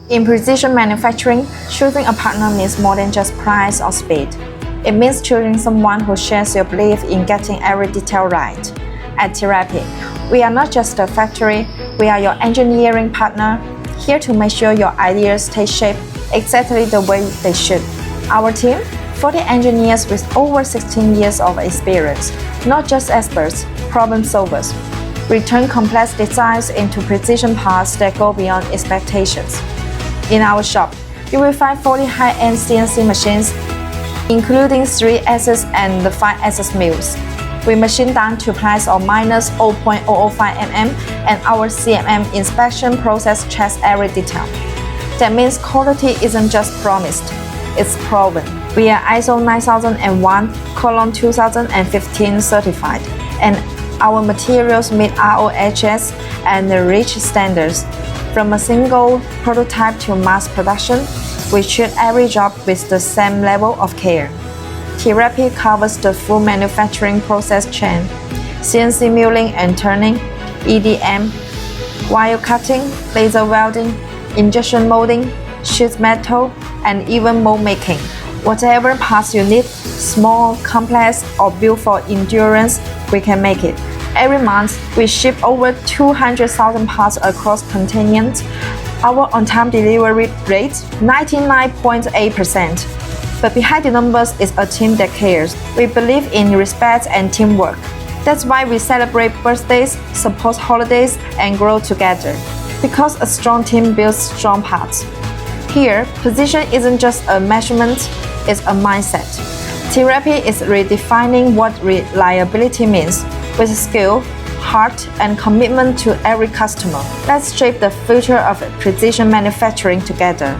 In precision manufacturing, choosing a partner means more than just price or speed. It means choosing someone who shares your belief in getting every detail right. At TiRapid, we are not just a factory, we are your engineering partner, here to make sure your ideas take shape exactly the way they should. Our team, 40 engineers with over 16 years of experience, not just experts, problem solvers, return complex designs into precision parts that go beyond expectations. In our shop, you will find 40 high-end CNC machines, including 3-axis and 5-axis mills. We machine down to plus or minus 0.005 mm, and our CMM inspection process checks every detail. That means quality isn't just promised, it's proven. We are ISO 9001:2015 certified, and our materials meet ROHS and REACH standards. From a single prototype to mass production, we treat every job with the same level of care. TiRapid covers the full manufacturing process chain: CNC milling and turning, EDM, wire cutting, laser welding, injection molding, sheet metal, and even mold making. Whatever parts you need, small, complex, or built for endurance, we can make it. Every month, we ship over 200,000 parts across continents. Our on-time delivery rate, 99.8%. But behind the numbers is a team that cares. We believe in respect and teamwork. That's why we celebrate birthdays, support holidays, and grow together. Because a strong team builds strong parts. Here, precision isn't just a measurement, it's a mindset. TiRapid is redefining what reliability means, with skill, heart, and commitment to every customer. Let's shape the future of precision manufacturing together.